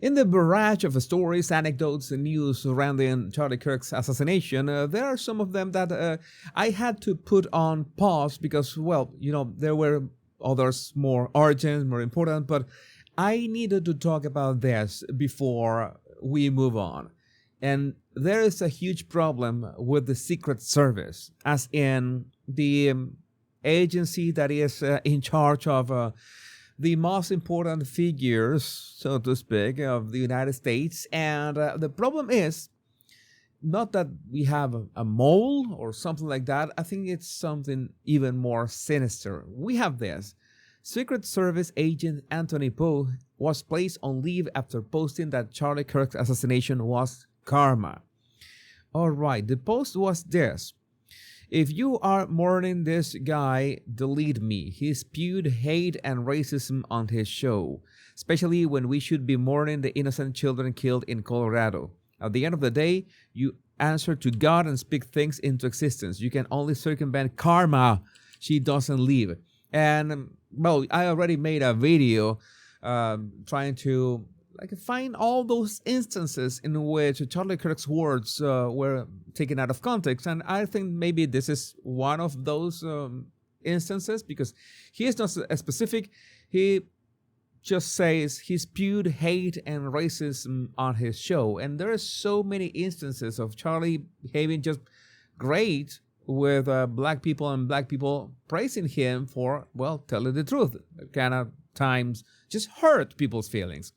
In the barrage of stories, anecdotes, and news surrounding Charlie Kirk's assassination, there are some of them that I had to put on pause because, well, there were others more urgent, more important, but I needed to talk about this before we move on. And there is a huge problem with the Secret Service, as in the agency that is in charge of the most important figures, so to speak, of the United States. And the problem is not that we have a mole or something like that. I think it's something even more sinister. We have this. Secret Service agent Anthony Pough was placed on leave after posting that Charlie Kirk's assassination was karma. All right, the post was this. If you are mourning this guy, delete me. He spewed hate and racism on his show, especially when we should be mourning the innocent children killed in Colorado. At the end of the day, you answer to God and speak things into existence. You can only circumvent karma. She doesn't leave. And, well, I already made a video trying to find all those instances in which Charlie Kirk's words were taken out of context. And I think maybe this is one of those instances, because he is not specific. He just says he spewed hate and racism on his show. And there are so many instances of Charlie behaving just great with black people, and black people praising him for, well, telling the truth. That kind of times just hurt people's feelings.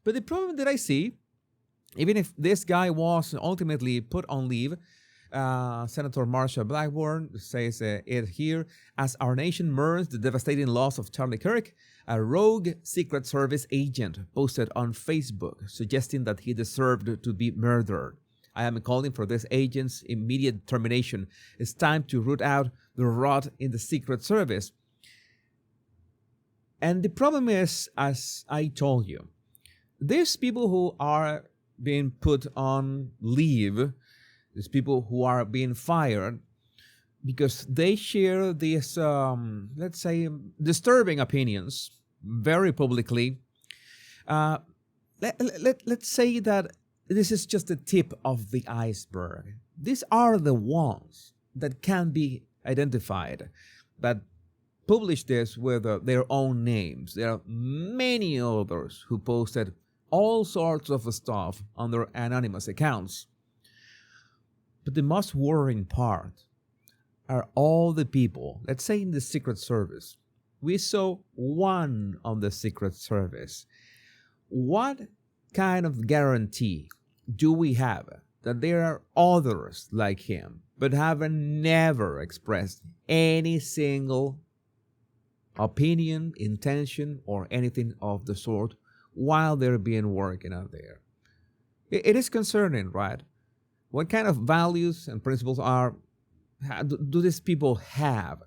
But the problem that I see, even if this guy was ultimately put on leave, Senator Marsha Blackburn says it here, as our nation mourns the devastating loss of Charlie Kirk, a rogue Secret Service agent posted on Facebook suggesting that he deserved to be murdered. I am calling for this agent's immediate termination. It's time to root out the rot in the Secret Service. And the problem is, as I told you, these people who are being put on leave, these people who are being fired because they share these, let's say, disturbing opinions very publicly. Let's say that this is just the tip of the iceberg. These are the ones that can be identified, that publish this with their own names. There are many others who posted all sorts of stuff on their anonymous accounts. But the most worrying part are all the people, let's say in the Secret Service. We saw one on the Secret Service. What kind of guarantee do we have that there are others like him, but have never expressed any single opinion, intention, or anything of the sort while they're being working out there? It is concerning, right? What kind of values and principles do these people have?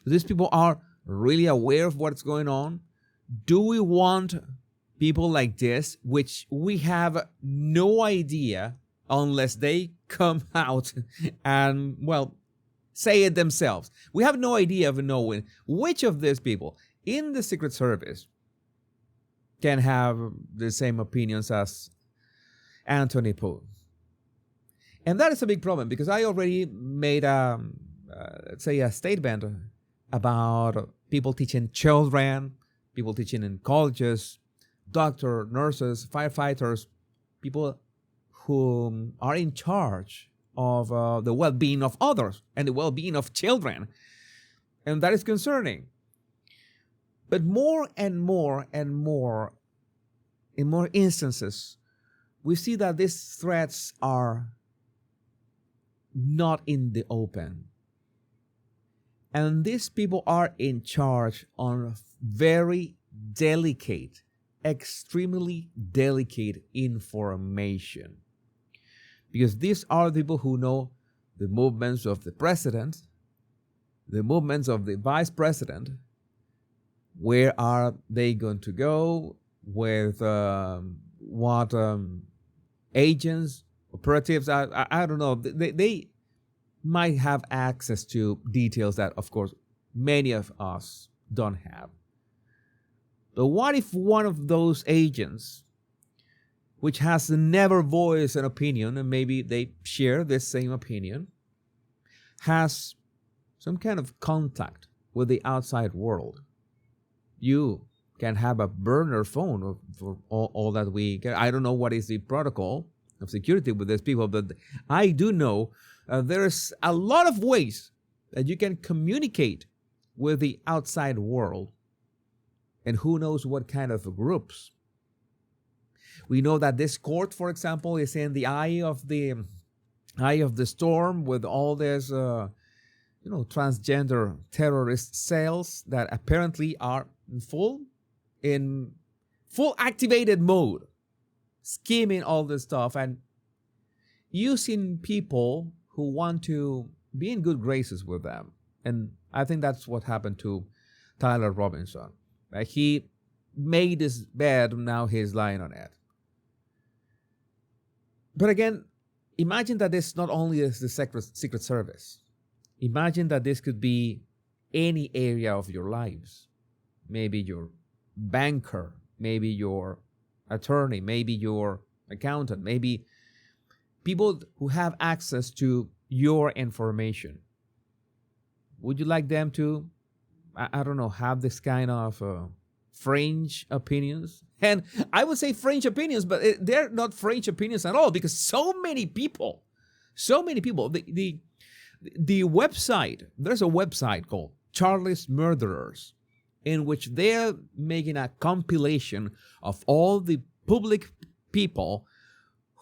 Do these people are really aware of what's going on? Do we want people like this, which we have no idea unless they come out and, well, say it themselves? We have no idea of knowing which of these people in the Secret Service can have the same opinions as Anthony Pough. And that is a big problem, because I already made let's say a statement about people teaching children, people teaching in colleges, doctors, nurses, firefighters, people who are in charge of the well-being of others and the well-being of children. And that is concerning. But more and more and more, in more instances, we see that these threats are not in the open. And these people are in charge on very delicate, extremely delicate information. Because these are people who know the movements of the president, the movements of the vice president. Where are they going to go? With what agents, operatives? I don't know. They might have access to details that, of course, many of us don't have. But what if one of those agents which has never voiced an opinion, and maybe they share this same opinion, has some kind of contact with the outside world. You can have a burner phone for all that we get. I don't know what is the protocol of security with these people, but I do know there's a lot of ways that you can communicate with the outside world, and who knows what kind of groups. We know that this court, for example, is in the eye of the storm with all these transgender terrorist cells that apparently are in full activated mode, scheming all this stuff and using people who want to be in good graces with them. And I think that's what happened to Tyler Robinson. He made his bed, now he's lying on it. But again, imagine that this not only is the Secret Service. Imagine that this could be any area of your lives. Maybe your banker, maybe your attorney, maybe your accountant, maybe people who have access to your information. Would you like them to, I don't know, have this kind of fringe opinions? And I would say fringe opinions, but they're not fringe opinions at all, because so many people, the website, there's a website called Charlie's Murderers, in which they're making a compilation of all the public people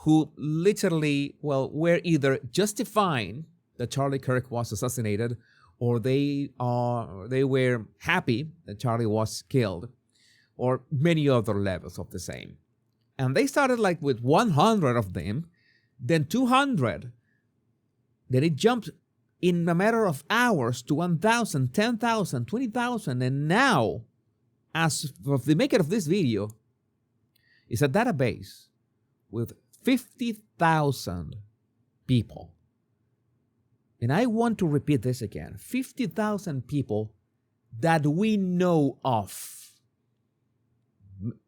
who literally, were either justifying that Charlie Kirk was assassinated, or they were happy that Charlie was killed, or many other levels of the same. And they started like with 100 of them, then 200, then it jumped in a matter of hours to 1,000, 10,000, 20,000, and now, as of the maker of this video, is a database with 50,000 people. And I want to repeat this again. 50,000 people that we know of.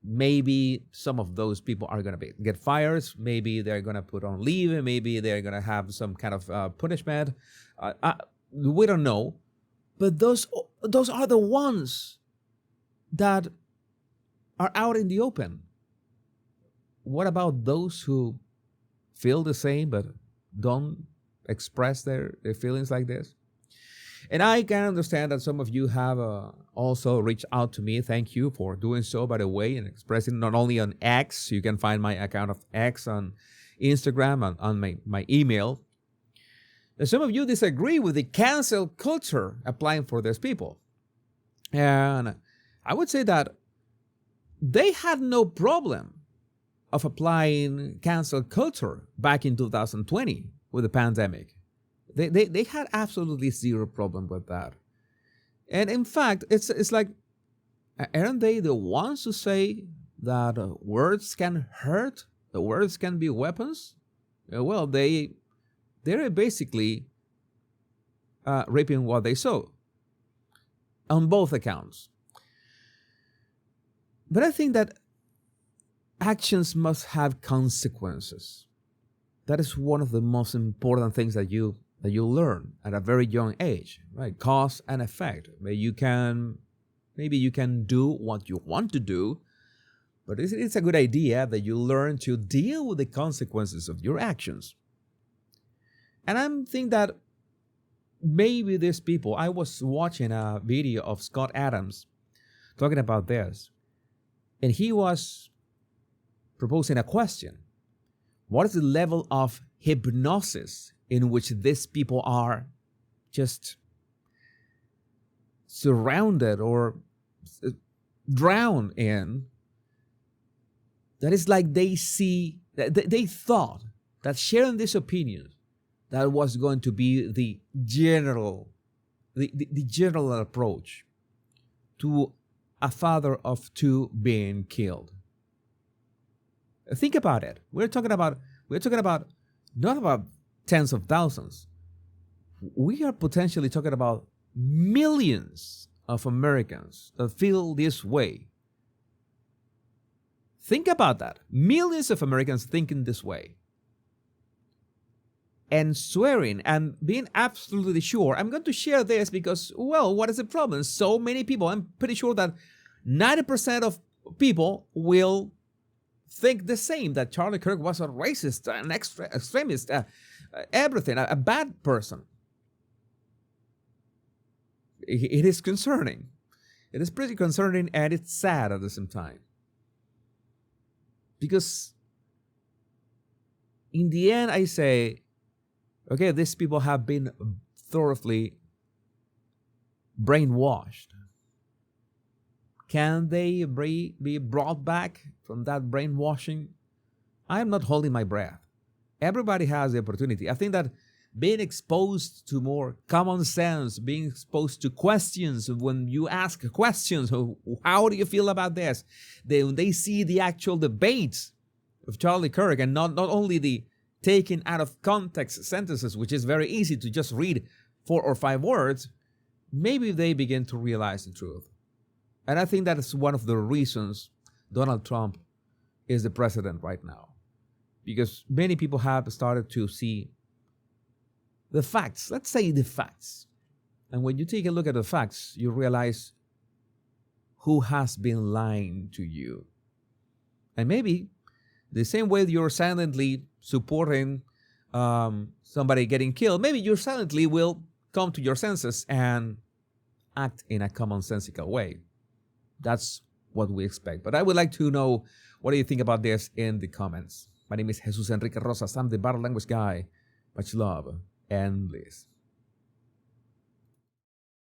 Maybe some of those people are going to get fired. Maybe they're going to put on leave. Maybe they're going to have some kind of punishment. We don't know. But those are the ones that are out in the open. What about those who feel the same but don't express their feelings like this? And I can understand that some of you have also reached out to me. Thank you for doing so, by the way, and expressing not only on X. You can find my account of X on Instagram and on my email. And some of you disagree with the cancel culture applying for these people. And I would say that they had no problem of applying cancel culture back in 2020 with the pandemic. They had absolutely zero problem with that. And in fact, it's like, aren't they the ones who say that words can hurt, the words can be weapons? Well, they're basically reaping what they sow on both accounts. But I think that actions must have consequences. That is one of the most important things that you learn at a very young age, right? Cause and effect. Maybe you can do what you want to do, but it's a good idea that you learn to deal with the consequences of your actions. And I think that maybe these people, I was watching a video of Scott Adams talking about this, and he was proposing a question. What is the level of hypnosis in which these people are just surrounded or drowned in? That is like they thought that sharing this opinion, that was going to be the general approach to a father of two being killed. Think about it. We're talking about not about tens of thousands. We are potentially talking about millions of Americans that feel this way. Think about that. Millions of Americans thinking this way. And swearing and being absolutely sure. I'm going to share this because, well, what is the problem? So many people, I'm pretty sure that 90% of people will think the same, that Charlie Kirk was a racist, an extremist, everything, a bad person. It is concerning. It is pretty concerning, and it's sad at the same time. Because in the end, I say, okay, these people have been thoroughly brainwashed. Can they be brought back from that brainwashing? I am not holding my breath. Everybody has the opportunity. I think that being exposed to more common sense, being exposed to questions, when you ask questions, how do you feel about this? When they see the actual debates of Charlie Kirk, and not only the taken out of context sentences, which is very easy to just read 4 or 5 words, maybe they begin to realize the truth. And I think that is one of the reasons Donald Trump is the president right now. Because many people have started to see the facts. Let's say the facts. And when you take a look at the facts, you realize who has been lying to you. And maybe the same way you're silently supporting somebody getting killed, maybe you silently will come to your senses and act in a commonsensical way. That's what we expect. But I would like to know, what do you think about this in the comments? My name is Jesus Enrique Rosas. I'm the Bar Language Guy. Much love and bliss.